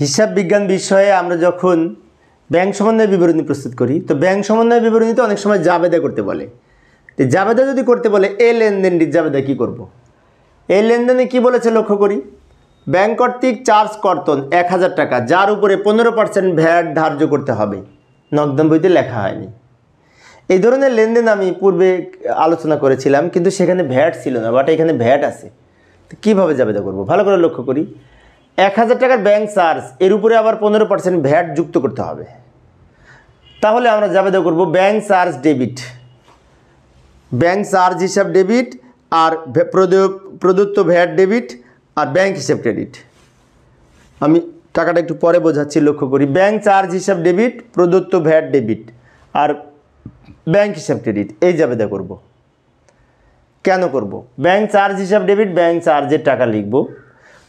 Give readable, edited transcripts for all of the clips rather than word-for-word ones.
হিসাব বিজ্ঞান বিষয়ে আমরা যখন ব্যাংক সমন্বয় বিবরণী প্রস্তুত করি তো ব্যাংক সমন্বয় বিবরণীতে অনেক সময় জাবেদা করতে বলে। তো জাবেদা যদি করতে বলে এই লেনদেনটির জাবেদা কী করব। এই লেনদেনে কি বলেছে লক্ষ্য করি, ব্যাংক কর্তৃক চার্জ কর্তন 1000 টাকা, যার উপরে 15% ভ্যাট ধার্য করতে হবে, নগদান বইতে লেখা হয়নি। এই ধরনের লেনদেন আমি পূর্বে আলোচনা করেছিলাম, কিন্তু সেখানে ভ্যাট ছিল না, বাট এখানে ভ্যাট আছে। তো কীভাবে জাবেদা করব, ভালো করে লক্ষ্য করি। 1000 টাকার ব্যাংক চার্জ, এর উপরে আবার 15% ভ্যাট যুক্ত করতে হবে। তাহলে আমরা জাবেদা করব bank charge debit, bank charge হিসাব ডেবিট, আর প্রদত্ত ভ্যাট ডেবিট, আর ব্যাংক হিসাব ক্রেডিট। আমি টাকাটা একটু পরে বোঝাচ্ছি, লক্ষ্য করি। ব্যাংক চার্জ হিসাব ডেবিট, প্রদত্ত ভ্যাট ডেবিট, আর ব্যাংক হিসাব ক্রেডিট, এই জাবেদা করব। কেন করব? ব্যাংক চার্জ হিসাব ডেবিট, ব্যাংক চার্জের টাকা লিখব,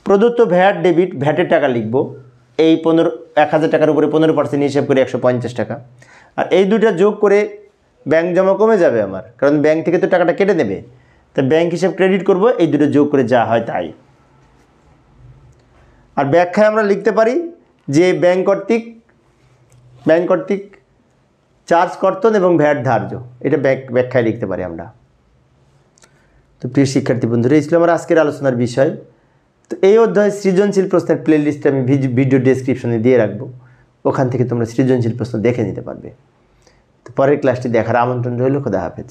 প্রদত্ত ভ্যাট ডেবিট, ভ্যাটের টাকা লিখব। এই 1000 টাকার উপরে 15% হিসাব করে 150 টাকা, আর এই দুইটা যোগ করে ব্যাংক জমা কমে যাবে আমার, কারণ ব্যাংক থেকে তো টাকাটা কেটে নেবে। তা ব্যাংক হিসাব ক্রেডিট করব, এই দুটো যোগ করে যা হয় তাই। আর ব্যাখ্যায় আমরা লিখতে পারি যে ব্যাংক কর্তৃক চার্জ কর্তন এবং ভ্যাট ধার্য, এটা ব্যাখ্যায় লিখতে পারি আমরা। তো প্রিয় শিক্ষার্থী বন্ধুরা, এই ছিল আমার আজকের আলোচনার বিষয়। তো এই অধ্যায়ে সৃজনশীল প্রশ্নের প্লেলিস্টে আমি ভিডিও ডেসক্রিপশনে দিয়ে রাখবো, ওখান থেকে তোমরা সৃজনশীল প্রশ্ন দেখে নিতে পারবে। তো পরের ক্লাসটি দেখার আমন্ত্রণ রইল। খোদা হাফেজ।